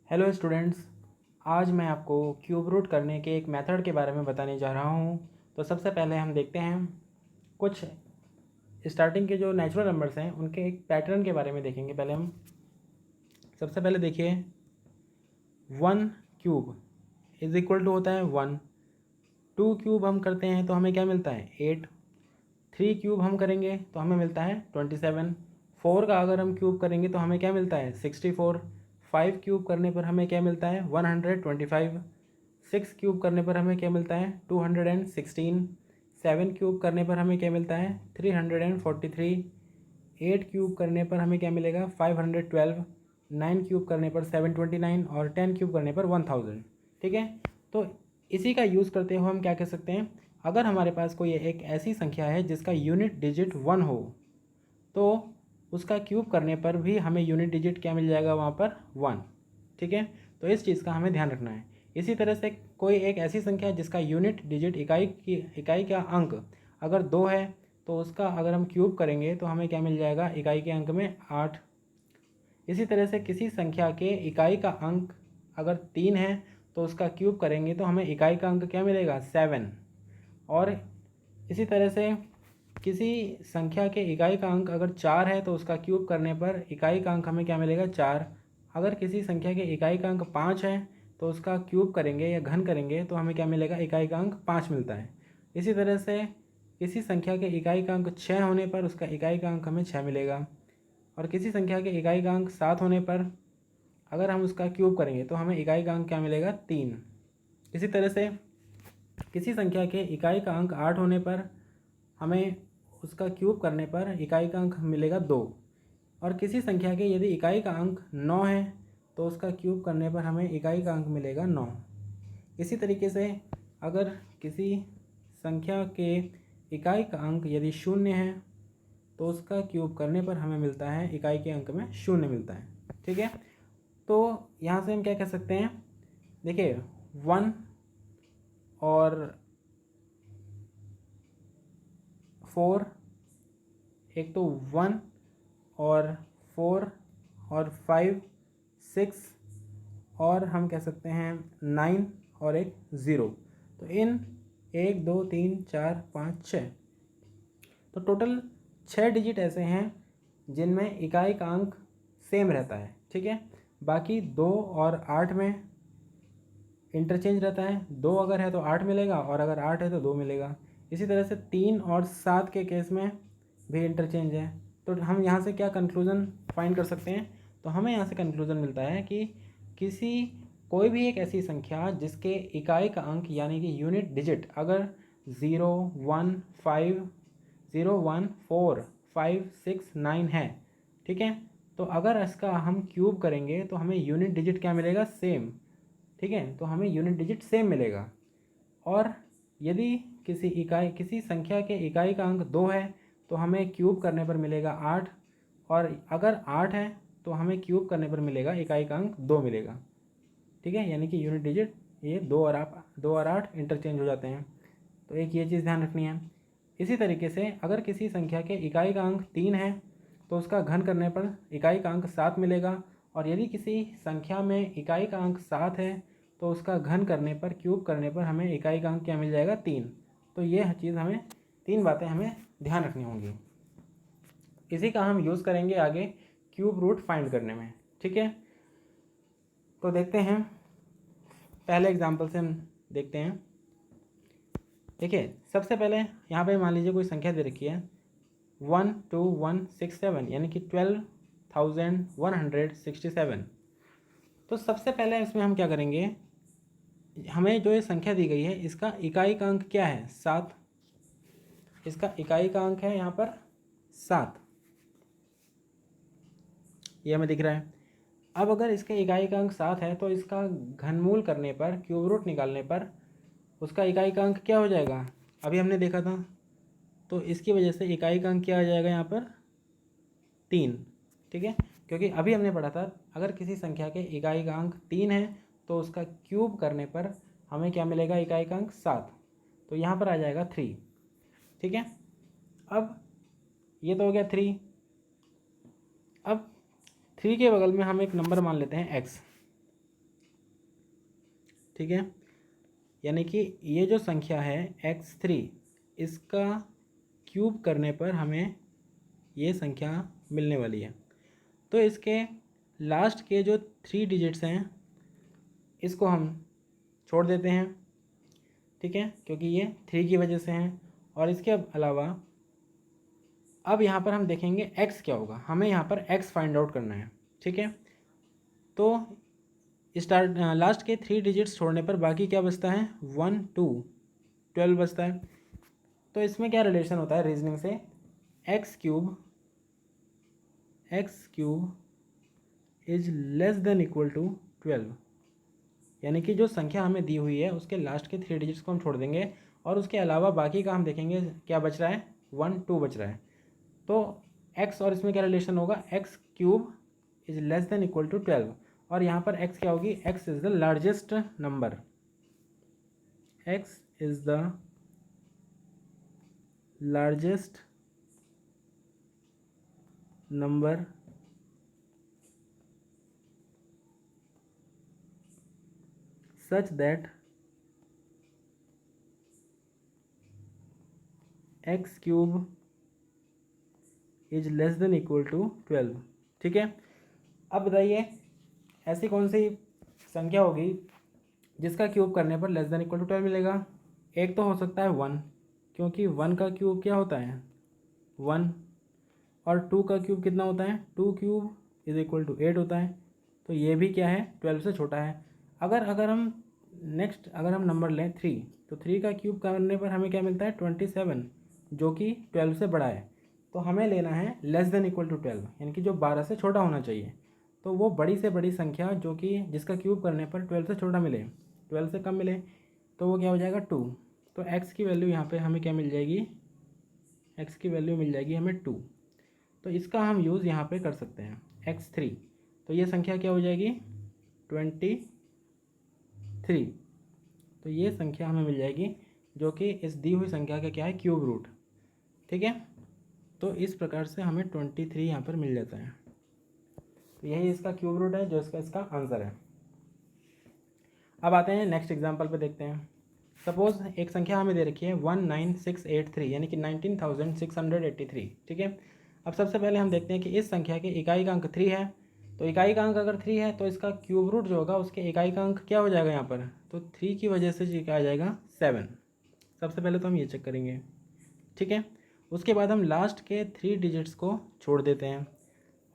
Hello students, आज मैं आपको क्यूब रूट करने के एक मेथड के बारे में बताने जा रहा हूँ। तो सबसे पहले हम देखते हैं कुछ स्टार्टिंग के जो नेचुरल नंबर्स हैं उनके एक पैटर्न के बारे में देखेंगे। पहले हम सबसे पहले देखिए 1 क्यूब इज इक्वल टू होता है 1। 2 क्यूब हम करते हैं तो हमें क्या मिलता है 8। 3 क्यूब हम करेंगे तो हमें मिलता है 27। 4 का अगर हम क्यूब करेंगे तो हमें क्या मिलता है 64। 5 क्यूब करने पर हमें क्या मिलता है 125। 6 क्यूब करने पर हमें क्या मिलता है 216। 7 क्यूब करने पर हमें क्या मिलता है 343। 8 क्यूब करने पर हमें क्या मिलेगा 512। 9 क्यूब करने पर 729 और 10 क्यूब करने पर 1000। ठीक है, तो इसी का यूज़ करते हुए हम क्या कह सकते हैं, अगर हमारे पास कोई एक ऐसी संख्या है जिसका यूनिट डिजिट 1 हो तो उसका क्यूब करने पर भी हमें यूनिट डिजिट क्या मिल जाएगा वहाँ पर 1। ठीक है, तो इस चीज़ का हमें ध्यान रखना है। इसी तरह से कोई एक ऐसी संख्या है जिसका यूनिट डिजिट इकाई का अंक अगर 2 है तो उसका अगर हम क्यूब करेंगे तो हमें क्या मिल जाएगा इकाई के अंक में 8। इसी तरह से किसी संख्या के इकाई का अंक अगर 3 है तो उसका क्यूब करेंगे तो हमें इकाई का अंक क्या मिलेगा 7। और इसी तरह से किसी संख्या के इकाई का अंक अगर 4 है तो उसका क्यूब करने पर इकाई का अंक हमें क्या मिलेगा 4। अगर किसी संख्या के इकाई का अंक 5 है तो उसका क्यूब करेंगे या घन करेंगे तो हमें क्या मिलेगा इकाई का अंक 5 मिलता है। इसी तरह से किसी संख्या के इकाई का अंक 6 होने पर उसका इकाई का अंक हमें 6 मिलेगा। और किसी संख्या के इकाई का अंक 7 होने पर अगर हम उसका क्यूब करेंगे तो हमें इकाई का अंक क्या मिलेगा 3। इसी तरह से किसी संख्या के इकाई का अंक 8 होने पर हमें उसका क्यूब करने पर इकाई का अंक मिलेगा 2। और किसी संख्या के यदि इकाई का अंक 9 है तो उसका क्यूब करने पर हमें इकाई का अंक मिलेगा 9। इसी तरीके से अगर किसी संख्या के इकाई का अंक यदि 0 है तो उसका क्यूब करने पर हमें मिलता है इकाई के अंक में 0 मिलता है। ठीक है, तो यहाँ से हम क्या कह सकते हैं, देखिए 1 और 4, एक तो 1 और 4 और 5 6 और हम कह सकते हैं 9 और एक 0। तो इन 1 2 3 4 5 6, तो टोटल 6 डिजिट ऐसे हैं जिनमें इकाई का अंक सेम रहता है। ठीक है, बाकी 2 और 8 में इंटरचेंज रहता है। 2 अगर है तो 8 मिलेगा और अगर 8 है तो 2 मिलेगा। इसी तरह से 3 और 7 के केस में भी इंटरचेंज है। तो हम यहाँ से क्या कंक्लूज़न फाइंड कर सकते हैं, तो हमें यहाँ से कंक्लूज़न मिलता है कि किसी कोई भी एक ऐसी संख्या जिसके इकाई का अंक यानी कि यूनिट डिजिट अगर 0 1 5 0 1 4 5 6 9 है, ठीक है, तो अगर इसका हम क्यूब करेंगे तो हमें यूनिट डिजिट क्या मिलेगा सेम। ठीक है, तो हमें यूनिट डिजिट सेम मिलेगा। और यदि किसी संख्या के इकाई का अंक 2 है तो हमें क्यूब करने पर मिलेगा 8। और अगर 8 है तो हमें क्यूब करने पर मिलेगा इकाई का अंक 2 मिलेगा। ठीक है, यानी कि यूनिट डिजिट ये 2 और 8 इंटरचेंज हो जाते हैं। तो एक ये चीज़ ध्यान रखनी है। इसी तरीके से अगर किसी संख्या के इकाई का अंक 3 है तो उसका घन करने पर इकाई का अंक 7 मिलेगा। और यदि किसी संख्या में इकाई का अंक 7 है तो उसका घन करने पर क्यूब करने पर हमें इकाई का अंक क्या मिल जाएगा 3। तो ये चीज़ हमें 3 बातें हमें ध्यान रखनी होंगी। इसी का हम यूज़ करेंगे आगे क्यूब रूट फाइंड करने में। ठीक है, तो देखते हैं, पहले एग्जाम्पल से हम देखते हैं। देखिए सबसे पहले यहाँ पे मान लीजिए कोई संख्या दे रखी है 12167 यानी कि 12,167। तो सबसे पहले इसमें हम क्या करेंगे, हमें जो ये संख्या दी गई है इसका इकाई का अंक क्या है 7। इसका इकाई का अंक है यहाँ पर 7, ये हमें दिख रहा है। अब अगर इसके इकाई का अंक 7 है तो इसका घनमूल करने पर क्यूब रूट निकालने पर उसका इकाई का अंक क्या हो जाएगा, अभी हमने देखा था। तो इसकी वजह से इकाई का अंक क्या आ जाएगा यहाँ पर 3। ठीक है, क्योंकि अभी हमने पढ़ा था अगर किसी संख्या के इकाई का अंक 3 है तो उसका क्यूब करने पर हमें क्या मिलेगा इकाई का अंक 7। तो यहाँ पर आ जाएगा 3। ठीक है, अब ये तो हो गया 3। अब 3 के बगल में हम एक नंबर मान लेते हैं x। ठीक है। यानी कि ये जो संख्या है x3, इसका क्यूब करने पर हमें ये संख्या मिलने वाली है। तो इसके लास्ट के जो 3 डिजिट्स हैं इसको हम छोड़ देते हैं, ठीक है, क्योंकि ये 3 की वजह से हैं। और इसके अलावा अब यहाँ पर हम देखेंगे x क्या होगा, हमें यहाँ पर x फाइंड आउट करना है, ठीक है। तो लास्ट के 3 डिजिट्स छोड़ने पर बाकी क्या बचता है, 1 2 12 बचता है। तो इसमें क्या रिलेशन होता है रीजनिंग से, X cube is less than equal to 12। यानी कि जो संख्या हमें दी हुई है उसके लास्ट के 3 डिजिट्स को हम छोड़ देंगे और उसके अलावा बाकी का हम देखेंगे क्या बच रहा है, 1 2 बच रहा है। तो x और इसमें क्या रिलेशन होगा, X cube is less than equal to 12। और यहाँ पर x क्या होगी, x is the largest number, x is the largest number such that x cube is less than equal to 12, ठीक है। अब बताइए ऐसी कौन सी संख्या होगी जिसका क्यूब करने पर लेस देन इक्वल टू 12 मिलेगा। एक तो हो सकता है 1, क्योंकि 1 का क्यूब क्या होता है 1, और 2 का क्यूब कितना होता है, 2 क्यूब इज इक्वल टू 8 होता है। तो ये भी क्या है 12 से छोटा है। अगर हम अगर हम नंबर लें 3, तो 3 का क्यूब करने पर हमें क्या मिलता है 27, जो कि 12 से बड़ा है। तो हमें लेना है लेस देन इक्वल टू 12, यानी कि जो 12 से छोटा होना चाहिए। तो वो बड़ी से बड़ी संख्या जो कि जिसका क्यूब करने पर 12 से छोटा मिले, 12 से कम मिले, तो वो क्या हो जाएगा 2। तो x की वैल्यू यहाँ पे हमें क्या मिल जाएगी, x की वैल्यू मिल जाएगी हमें 2। तो इसका हम यूज़ यहाँ पे कर सकते हैं x3। तो ये संख्या क्या हो जाएगी 23। तो ये संख्या हमें मिल जाएगी जो कि इस दी हुई संख्या का क्या है क्यूब रूट, ठीक है। तो इस प्रकार से हमें 23 यहाँ पर मिल जाता है। तो यही इसका क्यूब रूट है जो इसका आंसर है। अब आते हैं नेक्स्ट एग्जाम्पल पे, देखते हैं। सपोज एक संख्या हमें दे रखी है 19683, यानी कि 19683, ठीक है। अब सबसे पहले हम देखते हैं कि इस संख्या के इकाई का अंक 3 है। तो इकाई का अंक अगर 3 है तो इसका क्यूब रूट जो होगा उसके इकाई का अंक क्या हो जाएगा यहाँ पर, तो 3 की वजह से क्या आ जाएगा 7। सबसे पहले तो हम ये चेक करेंगे, ठीक है। उसके बाद हम लास्ट के 3 डिजिट्स को छोड़ देते हैं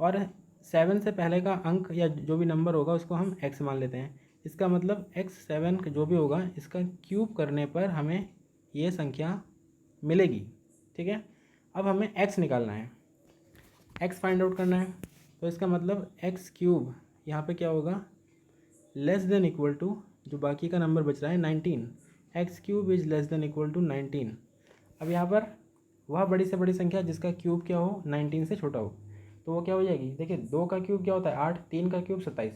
और 7 से पहले का अंक या जो भी नंबर होगा उसको हम x मान लेते हैं। इसका मतलब x7 जो भी होगा इसका क्यूब करने पर हमें ये संख्या मिलेगी, ठीक है। अब हमें x निकालना है, x फाइंड आउट करना है। तो इसका मतलब x क्यूब यहाँ पे क्या होगा लेस देन इक्वल टू जो बाकी का नंबर बच रहा है 19, x cube is less than equal to 19। अब यहाँ पर वह बड़ी से बड़ी संख्या जिसका क्यूब क्या हो 19 से छोटा हो, तो वो क्या हो जाएगी, देखिए 2 का क्यूब क्या होता है 8, 3 का क्यूब 27।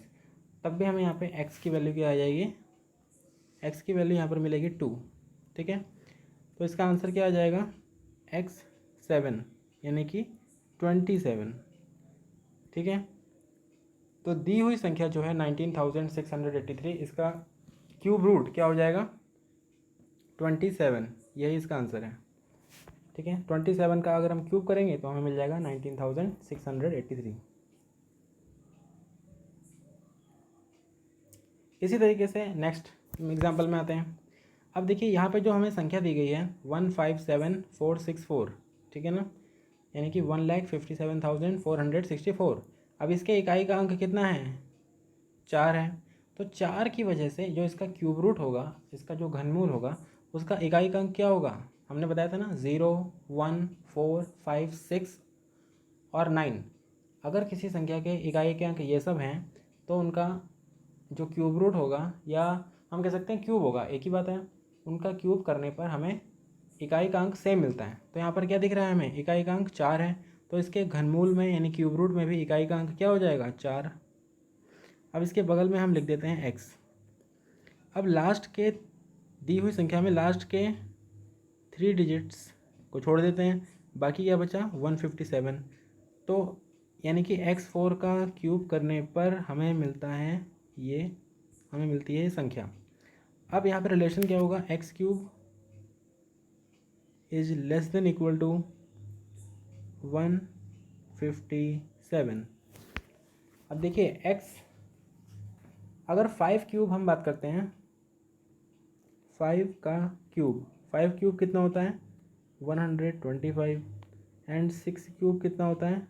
तब भी हमें यहाँ पे x की वैल्यू क्या आ जाएगी, x की वैल्यू यहाँ पर मिलेगी 2, ठीक है। तो इसका आंसर क्या आ जाएगा x7, यानी कि 27, ठीक है। तो दी हुई संख्या जो है 19683, इसका क्यूब रूट क्या हो जाएगा 27, यही इसका आंसर है, ठीक है। 27 का अगर हम क्यूब करेंगे तो हमें मिल जाएगा 19683। इसी तरीके से नेक्स्ट एग्जांपल में आते हैं। अब देखिए यहाँ पे जो हमें संख्या दी गई है 157464, ठीक है ना, यानी कि 1,57,464। अब इसके इकाई का अंक कितना है 4 है। तो 4 की वजह से जो इसका क्यूब रूट होगा, इसका जो घनमूल होगा, उसका इकाई का अंक क्या होगा, हमने बताया था ना 0 1 4 5 6 और 9। अगर किसी संख्या के इकाई के अंक ये सब हैं तो उनका जो क्यूब रूट होगा, या हम कह सकते हैं क्यूब होगा, एक ही बात है, उनका क्यूब करने पर हमें इकाई का अंक सेम मिलता है। तो यहाँ पर क्या दिख रहा है हमें, इकाई का अंक 4 है, तो इसके घनमूल में यानी क्यूब रूट में भी इकाई का अंक क्या हो जाएगा 4। अब इसके बगल में हम लिख देते हैं x। अब लास्ट के दी हुई संख्या में लास्ट के 3 डिजिट्स को छोड़ देते हैं, बाकी क्या बचा 157। तो यानी कि x4 का क्यूब करने पर हमें मिलता है ये, हमें मिलती है ये संख्या। अब यहाँ पे रिलेशन क्या होगा, X cube is less than equal to 157। अब देखिए एक्स, अगर 5 क्यूब हम बात करते हैं, 5 का क्यूब, 5 क्यूब कितना होता है 125, एंड 6 क्यूब कितना होता है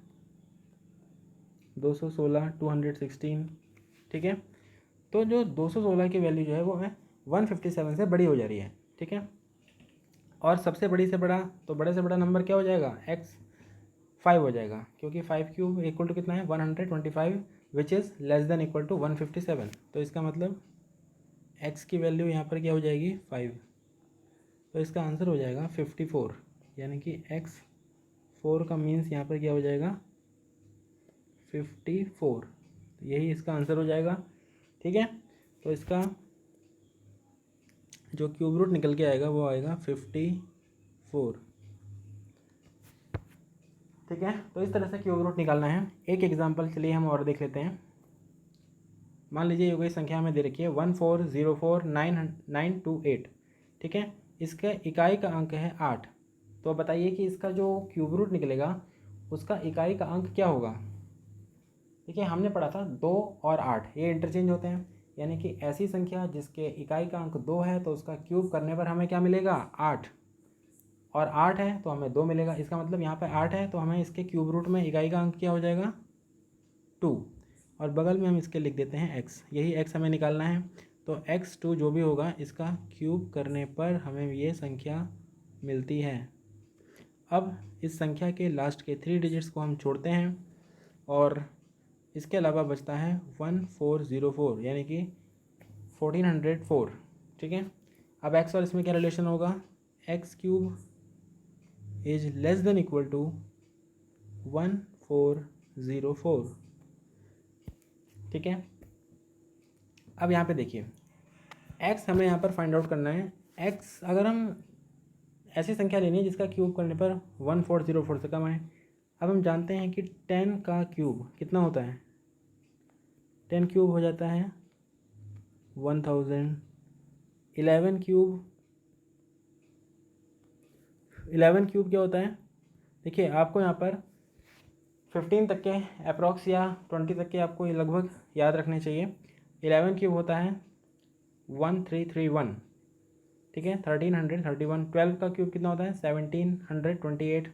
216, 216। ठीक है, तो जो 216 की वैल्यू जो है वो है 157 से बड़ी हो जा रही है। ठीक है, और सबसे बड़ी से बड़ा, तो बड़े से बड़ा नंबर क्या हो जाएगा, एक्स 5 हो जाएगा, क्योंकि 5 क्यूब इक्वल टू कितना है 125, which is less than equal to 157। तो इसका मतलब एक्स की वैल्यू यहाँ पर क्या हो जाएगी 5, तो इसका आंसर हो जाएगा 54, यानी कि एक्स 4 का मीन्स यहाँ पर क्या हो जाएगा 54, यही इसका आंसर हो जाएगा। ठीक है, तो इसका जो क्यूब रूट निकल के आएगा वो आएगा 54। ठीक है, तो इस तरह से क्यूब रूट निकालना है। एक एग्जांपल चलिए हम और देख लेते हैं। मान लीजिए ये कोई संख्या हमें दे रखी है 1404928। ठीक है, इसका इकाई का अंक है 8। तो बताइए कि इसका जो क्यूब रूट निकलेगा उसका इकाई का अंक क्या होगा। देखिए हमने पढ़ा था 2 और 8 ये इंटरचेंज होते हैं, यानी कि ऐसी संख्या जिसके इकाई का अंक 2 है तो उसका क्यूब करने पर हमें क्या मिलेगा 8, और 8 है तो हमें 2 मिलेगा। इसका मतलब यहाँ पर 8 है तो हमें इसके क्यूब रूट में इकाई का अंक क्या हो जाएगा 2, और बगल में हम इसके लिख देते हैं x, यही x हमें निकालना है। तो x2 जो भी होगा इसका क्यूब करने पर हमें ये संख्या मिलती है। अब इस संख्या के लास्ट के 3 डिजिट्स को हम छोड़ते हैं और इसके अलावा बचता है 1404, यानी कि 1404। ठीक है, अब x और इसमें क्या रिलेशन होगा, X cube is less than equal to 1404। ठीक है, अब यहाँ पे देखिए x हमें यहाँ पर फाइंड आउट करना है। x अगर हम ऐसी संख्या लेनी है जिसका क्यूब करने पर 1404 से कम आए। अब हम जानते हैं कि 10 का क्यूब कितना होता है, 10 क्यूब हो जाता है 1000। 11 क्यूब, 11 क्यूब क्या होता है, देखिए आपको यहाँ पर 15 तक के अप्रॉक्स या 20 तक के आपको ये लगभग याद रखने चाहिए। 11 क्यूब होता है 1331। ठीक है, 1331। 12 का क्यूब कितना होता है 1728।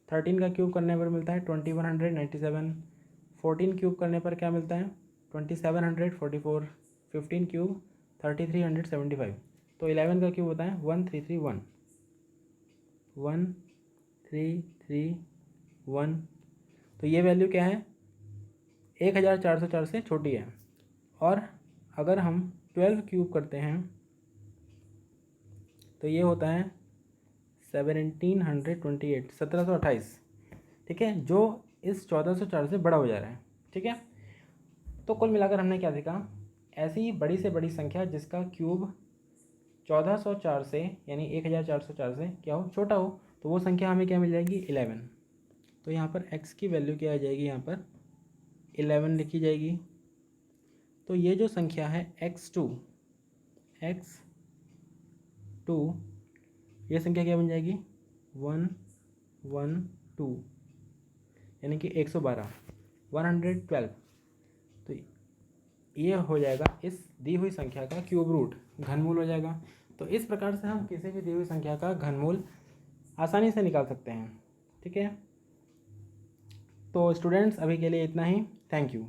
13 का क्यूब करने पर मिलता है 2197। 14 क्यूब करने पर क्या मिलता है 2744। 15 क्यूब 3375। तो 11 का क्यूब होता है 1331, 1331। तो ये वैल्यू क्या है 1404 से छोटी है। और अगर हम 12 क्यूब करते हैं तो ये होता है 1728, 1728। ठीक है, जो इस 1404 से बड़ा हो जा रहा है। ठीक है, तो कुल मिलाकर हमने क्या देखा, ऐसी बड़ी से बड़ी संख्या जिसका क्यूब 1404 से यानी 1404 से क्या हो छोटा हो, तो वो संख्या हमें क्या मिल जाएगी 11। तो यहाँ पर x की वैल्यू क्या आ जाएगी, यहाँ पर 11 लिखी जाएगी। तो ये जो संख्या है x2, ये संख्या क्या बन जाएगी 112, यानी कि 112, 112। तो ये हो जाएगा इस दी हुई संख्या का क्यूब रूट, घनमूल हो जाएगा। तो इस प्रकार से हम किसी भी दी हुई संख्या का घनमूल आसानी से निकाल सकते हैं। ठीक है, तो स्टूडेंट्स अभी के लिए इतना ही। Thank you.